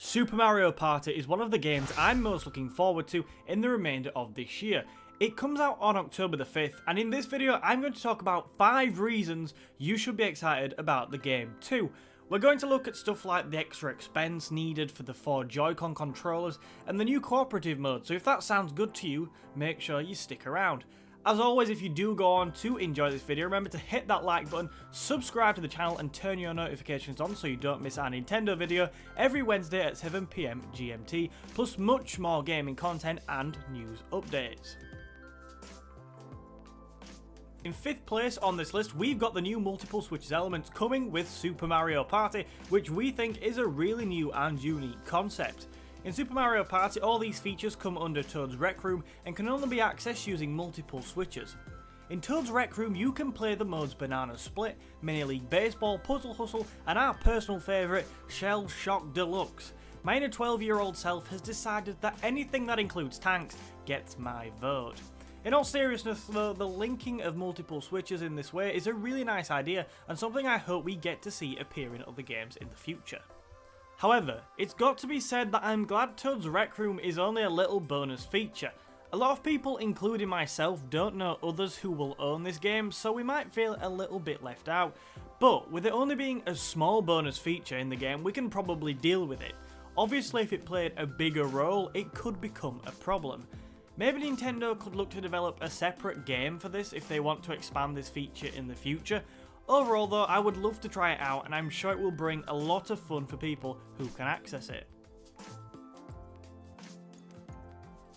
Super Mario Party is one of the games I'm most looking forward to in the remainder of this year. It comes out on October the 5th, and in this video I'm going to talk about 5 reasons you should be excited about the game too. We're going to look at stuff like the extra expense needed for the 4 Joy-Con controllers and the new cooperative mode, so if that sounds good to you, make sure you stick around. As always, if you do go on to enjoy this video, remember to hit that like button, subscribe to the channel and turn your notifications on so you don't miss our Nintendo video every Wednesday at 7 PM GMT, plus much more gaming content and news updates. In 5th place on this list, we've got the new multiple switches elements coming with Super Mario Party, which we think is a really new and unique concept. In Super Mario Party, all these features come under Toad's Rec Room and can only be accessed using multiple switches. In Toad's Rec Room, you can play the modes Banana Split, Mini League Baseball, Puzzle Hustle, and our personal favourite, Shell Shock Deluxe. My inner 12-year-old self has decided that anything that includes tanks gets my vote. In all seriousness though, the linking of multiple switches in this way is a really nice idea and something I hope we get to see appear in other games in the future. However, it's got to be said that I'm glad Toad's Rec Room is only a little bonus feature. A lot of people, including myself, don't know others who will own this game, so we might feel a little bit left out. But with it only being a small bonus feature in the game, we can probably deal with it. Obviously, if it played a bigger role, it could become a problem. Maybe Nintendo could look to develop a separate game for this if they want to expand this feature in the future. Overall though, I would love to try it out and I'm sure it will bring a lot of fun for people who can access it.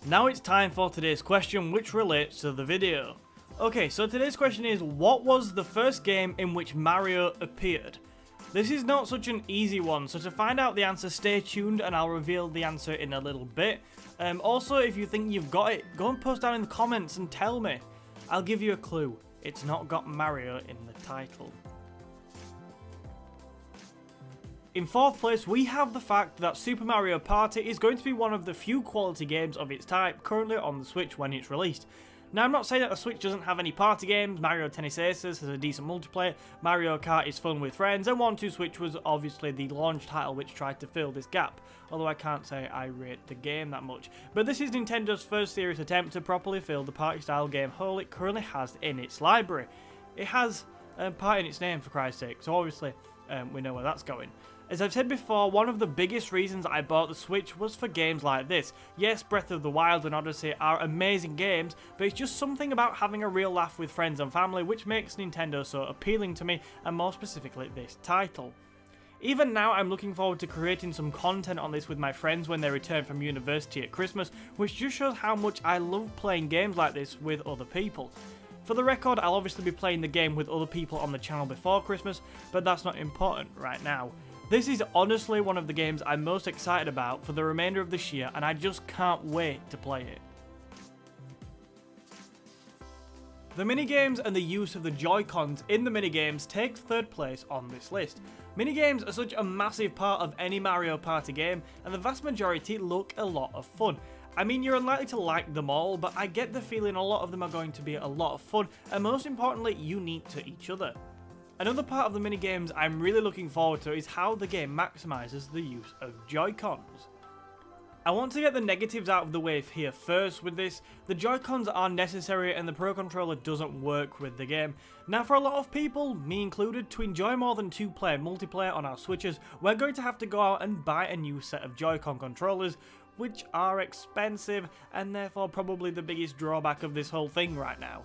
Now it's time for today's question, which relates to the video. Okay, so today's question is, what was the first game in which Mario appeared? This is not such an easy one, so to find out the answer, stay tuned and I'll reveal the answer in a little bit. Also, if you think you've got it, go and post down in the comments and tell me. I'll give you a clue. It's not got Mario in the title. In 4th place, we have the fact that Super Mario Party is going to be one of the few quality games of its type currently on the Switch when it's released. Now, I'm not saying that the Switch doesn't have any party games. Mario Tennis Aces has a decent multiplayer, Mario Kart is fun with friends, and 1-2 Switch was obviously the launch title which tried to fill this gap, although I can't say I rate the game that much. But this is Nintendo's first serious attempt to properly fill the party-style game hole it currently has in its library. It has party in its name, for Christ's sake, so obviously we know where that's going. As I've said before, one of the biggest reasons I bought the Switch was for games like this. Yes, Breath of the Wild and Odyssey are amazing games, but it's just something about having a real laugh with friends and family which makes Nintendo so appealing to me, and more specifically this title. Even now, I'm looking forward to creating some content on this with my friends when they return from university at Christmas, which just shows how much I love playing games like this with other people. For the record, I'll obviously be playing the game with other people on the channel before Christmas, but that's not important right now. This is honestly one of the games I'm most excited about for the remainder of this year, and I just can't wait to play it. The minigames and the use of the Joy-Cons in the minigames takes 3rd place on this list. Minigames are such a massive part of any Mario Party game, and the vast majority look a lot of fun. I mean, you're unlikely to like them all, but I get the feeling a lot of them are going to be a lot of fun, and most importantly, unique to each other. Another part of the minigames I'm really looking forward to is how the game maximises the use of Joy-Cons. I want to get the negatives out of the way here first with this. The Joy-Cons are necessary and the Pro Controller doesn't work with the game. Now for a lot of people, me included, to enjoy more than 2-player multiplayer on our Switches, we're going to have to go out and buy a new set of Joy-Con controllers, which are expensive and therefore probably the biggest drawback of this whole thing right now.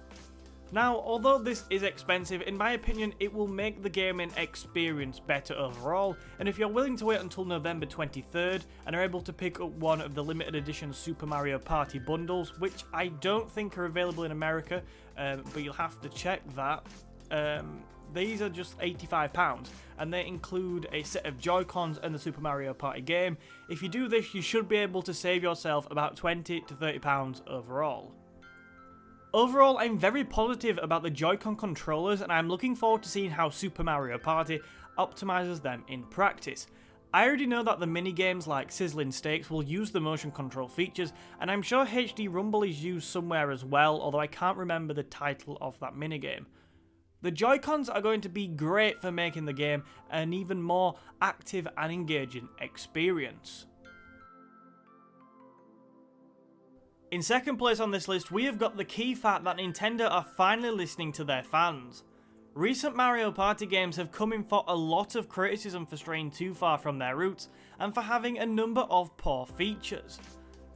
Now, although this is expensive, in my opinion, it will make the gaming experience better overall, and if you're willing to wait until November 23rd and are able to pick up one of the limited edition Super Mario Party bundles, which I don't think are available in America, but you'll have to check that, these are just £85, and they include a set of Joy-Cons and the Super Mario Party game. If you do this, you should be able to save yourself about £20 to £30 overall. Overall, I'm very positive about the Joy-Con controllers and I'm looking forward to seeing how Super Mario Party optimises them in practice. I already know that the minigames like Sizzling Steaks will use the motion control features, and I'm sure HD Rumble is used somewhere as well, although I can't remember the title of that minigame. The Joy-Cons are going to be great for making the game an even more active and engaging experience. In second place on this list, we have got the key fact that Nintendo are finally listening to their fans. Recent Mario Party games have come in for a lot of criticism for straying too far from their roots and for having a number of poor features.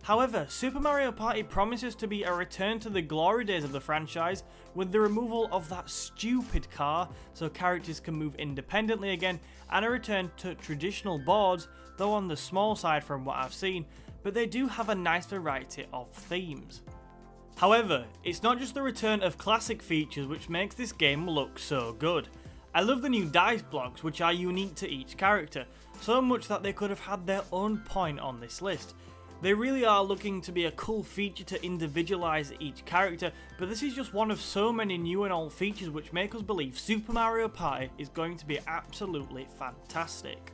However, Super Mario Party promises to be a return to the glory days of the franchise with the removal of that stupid car so characters can move independently again, and a return to traditional boards, though on the small side from what I've seen, but they do have a nice variety of themes. However, it's not just the return of classic features which makes this game look so good. I love the new dice blocks which are unique to each character, so much that they could have had their own point on this list. They really are looking to be a cool feature to individualise each character, but this is just one of so many new and old features which make us believe Super Mario Party is going to be absolutely fantastic.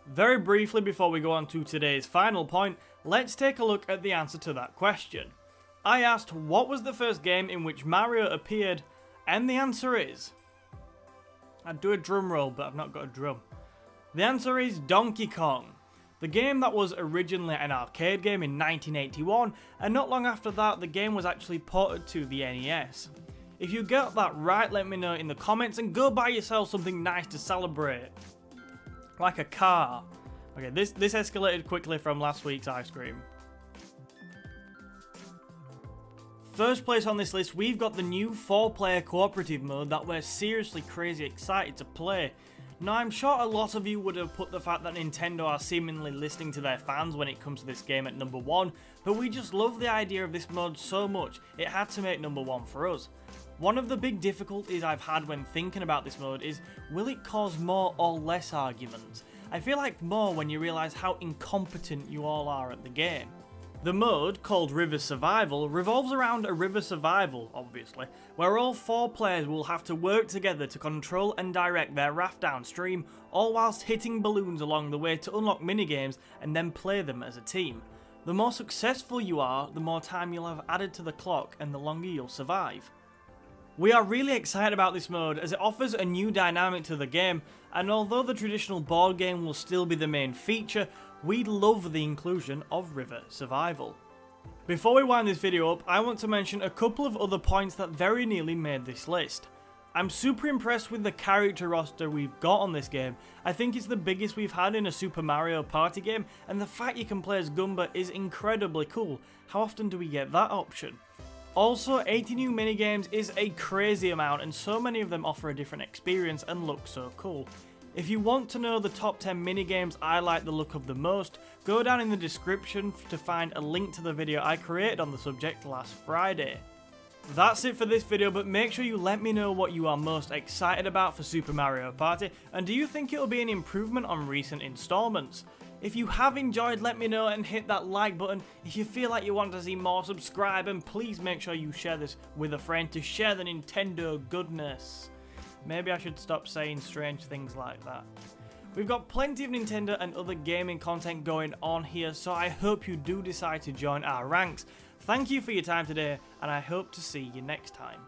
Very briefly before we go on to today's final point, let's take a look at the answer to that question. I asked what was the first game in which Mario appeared, and the answer is... I'd do a drum roll, but I've not got a drum. The answer is Donkey Kong. The game that was originally an arcade game in 1981, and not long after that the game was actually ported to the NES. If you got that right, let me know in the comments and go buy yourself something nice to celebrate. Like a car. Okay, this escalated quickly from last week's ice cream. First place on this list, we've got the new 4-player cooperative mode that we're seriously crazy excited to play. Now, I'm sure a lot of you would have put the fact that Nintendo are seemingly listening to their fans when it comes to this game at number 1, but we just love the idea of this mode so much, it had to make number 1 for us. One of the big difficulties I've had when thinking about this mode is, will it cause more or less arguments? I feel like more when you realise how incompetent you all are at the game. The mode, called River Survival, revolves around a river survival, obviously, where all 4 players will have to work together to control and direct their raft downstream, all whilst hitting balloons along the way to unlock minigames and then play them as a team. The more successful you are, the more time you'll have added to the clock and the longer you'll survive. We are really excited about this mode as it offers a new dynamic to the game, and although the traditional board game will still be the main feature, we love the inclusion of River Survival. Before we wind this video up, I want to mention a couple of other points that very nearly made this list. I'm super impressed with the character roster we've got on this game. I think it's the biggest we've had in a Super Mario Party game, and the fact you can play as Goomba is incredibly cool. How often do we get that option? Also, 80 new minigames is a crazy amount, and so many of them offer a different experience and look so cool. If you want to know the top 10 minigames I like the look of the most, go down in the description to find a link to the video I created on the subject last Friday. That's it for this video, but make sure you let me know what you are most excited about for Super Mario Party, and do you think it will be an improvement on recent installments? If you have enjoyed, let me know and hit that like button. If you feel like you want to see more, subscribe, and please make sure you share this with a friend to share the Nintendo goodness. Maybe I should stop saying strange things like that. We've got plenty of Nintendo and other gaming content going on here, so I hope you do decide to join our ranks. Thank you for your time today, and I hope to see you next time.